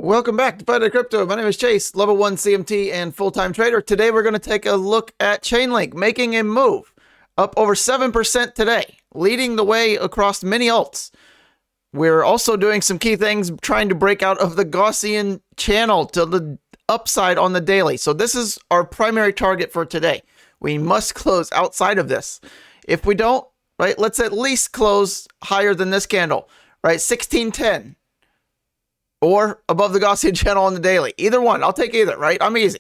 Welcome back to Fighter Crypto. My name is Chase, level 1 CMT and full-time trader. Today we're going to take a look at Chainlink making a move up over 7% today, leading the way across many alts. We're also doing some key things, trying to break out of the Gaussian channel to the upside on the daily. So this is our primary target for today. We must close outside of this. If we don't, right, let's at least close higher than this candle, right? 1610. Or above the Gaussian channel on the daily. Either one. I'll take either, right? I'm easy.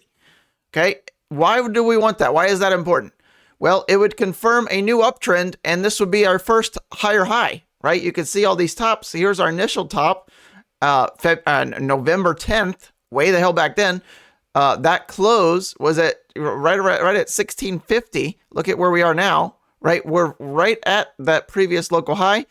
Okay. Why do we want that? Why is that important? Well, it would confirm a new uptrend, and this would be our first higher high, right? You can see all these tops. Here's our initial top, November 10th, way the hell back then. That close was at right at 1650. Look at where we are now, right? We're right at that previous local high.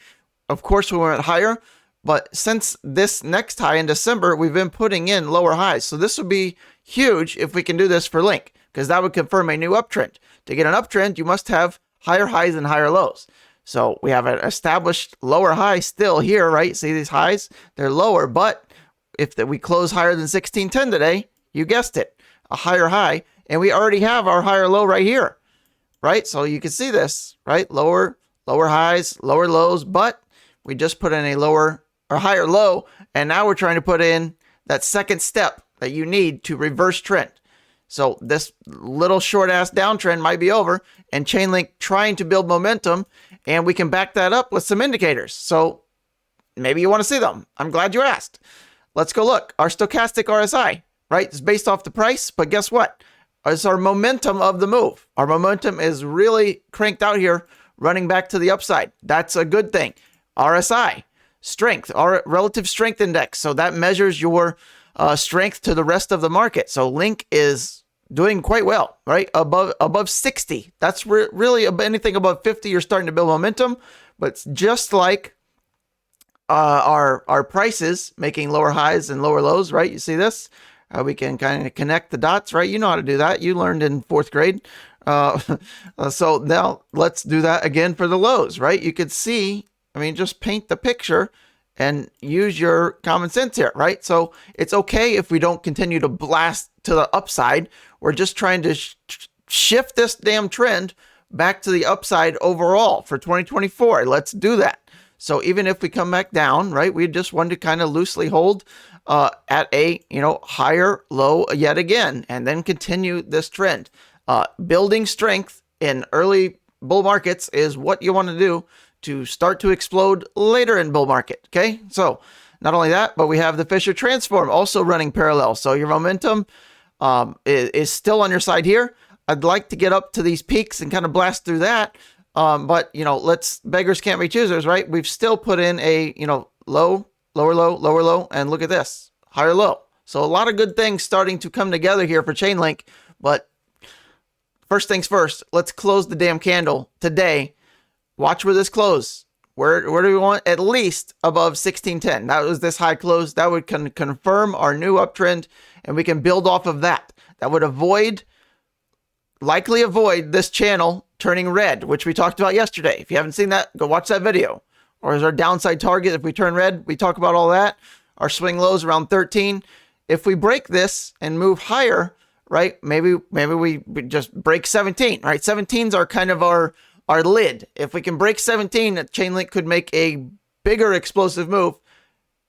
Of course, we went higher. But since this next high in December, we've been putting in lower highs. So this would be huge if we can do this for Link, because that would confirm a new uptrend. To get an uptrend, you must have higher highs and higher lows. So we have an established lower high still here, right? See these highs? They're lower, but if we close higher than 1610 today, you guessed it, a higher high. And we already have our higher low right here, right? So you can see this, right? Lower highs, lower lows, but we just put in a lower or higher low, and now we're trying to put in that second step that you need to reverse trend. So this little short ass downtrend might be over, and Chainlink trying to build momentum, and we can back that up with some indicators. So maybe you want to see them. I'm glad you asked. Let's go look. Our stochastic RSI, right? It's based off the price, but guess what? It's our momentum of the move. Our momentum is really cranked out here, running back to the upside. That's a good thing. RSI. Strength, our relative strength index. So that measures your strength to the rest of the market. So Link is doing quite well, right? Above 60. That's really anything above 50, you're starting to build momentum. But it's just like our prices making lower highs and lower lows, right? You see this? We can kind of connect the dots, right? You know how to do that. You learned in 4th grade. So now let's do that again for the lows, right? You could see, I mean, just paint the picture and use your common sense here, right? So it's okay if we don't continue to blast to the upside. We're just trying to shift this damn trend back to the upside overall for 2024. Let's do that. So even if we come back down, right, we just want to kind of loosely hold at a, higher low yet again, and then continue this trend. Building strength in early bull markets is what you want to do to start to explode later in bull market. Okay. So not only that, but we have the Fisher transform also running parallel. So your momentum is still on your side here. I'd like to get up to these peaks and kind of blast through that. But beggars can't be choosers, right? We've still put in a, low, lower low, lower low, and look at this, higher low. So a lot of good things starting to come together here for Chainlink. But first things first, let's close the damn candle today. Watch where this close. Where do we want? At least above 1610. That was this high close. That would confirm our new uptrend, and we can build off of that. That would likely avoid this channel turning red, which we talked about yesterday. If you haven't seen that, go watch that video. Or is our downside target if we turn red? We talk about all that. Our swing lows around 13. If we break this and move higher, right? Maybe we just break 17, right? 17s are kind of our lid. If we can break 17, Chainlink could make a bigger explosive move.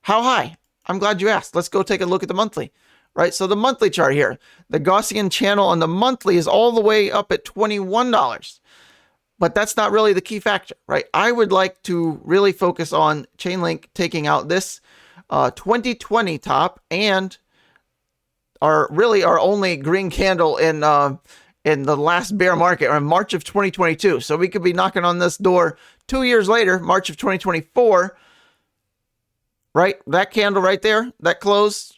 How high? I'm glad you asked. Let's go take a look at the monthly, right? So the monthly chart here, the Gaussian channel on the monthly is all the way up at $21. But that's not really the key factor, right? I would like to really focus on Chainlink taking out this 2020 top and our only green candle in the last bear market, or in March of 2022. So we could be knocking on this door 2 years later, March of 2024, right? That candle right there, that close,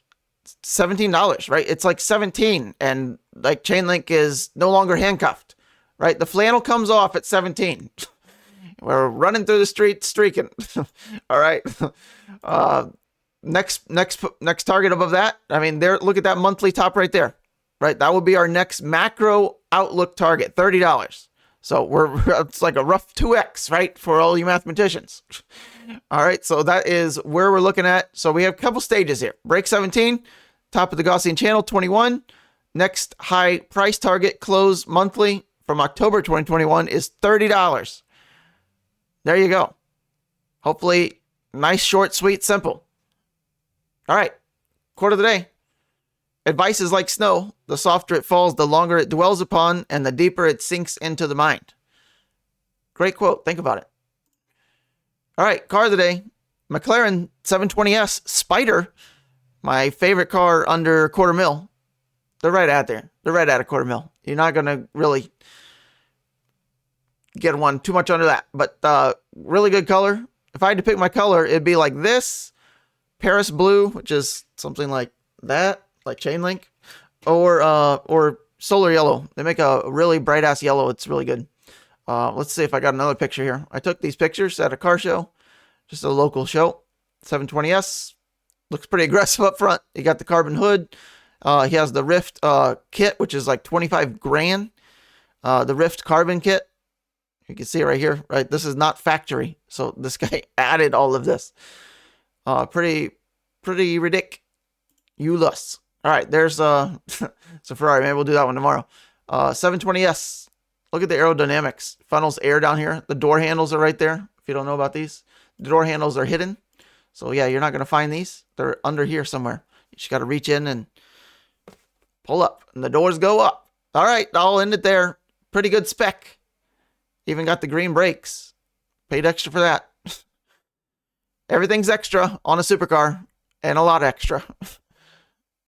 $17, right? It's like 17, and like Chainlink is no longer handcuffed, right? The flannel comes off at 17. We're running through the street streaking. All right. Next target above that. I mean, look at that monthly top right there. Right, that will be our next macro outlook target, $30. So it's like a rough 2x, right? For all you mathematicians. All right, so that is where we're looking at. So we have a couple stages here. Break 17, top of the Gaussian channel, 21. Next high price target, close monthly from October 2021 is $30. There you go. Hopefully, nice, short, sweet, simple. All right, quote of the day. Advice is like snow. The softer it falls, the longer it dwells upon, and the deeper it sinks into the mind. Great quote. Think about it. All right, car of the day. McLaren 720S Spider. My favorite car under $250,000. They're right out there. They're right at $250,000. You're not going to really get one too much under that. But really good color. If I had to pick my color, it'd be like this. Paris blue, which is something like that, like Chainlink, or solar yellow. They make a really bright ass yellow. It's really good. Let's see if I got another picture here. I took these pictures at a car show, just a local show. 720S looks pretty aggressive up front. You got the carbon hood. He has the Rift kit, which is like 25 grand. The Rift carbon kit. You can see it right here, right? This is not factory. So this guy added all of this. Pretty ridiculous. All right, there's it's a Ferrari. Maybe we'll do that one tomorrow. 720S. Look at the aerodynamics. Funnels air down here. The door handles are right there. If you don't know about these, the door handles are hidden. So yeah, you're not gonna find these. They're under here somewhere. You just gotta reach in and pull up, and the doors go up. All right, I'll end it there. Pretty good spec. Even got the green brakes. Paid extra for that. Everything's extra on a supercar, and a lot extra.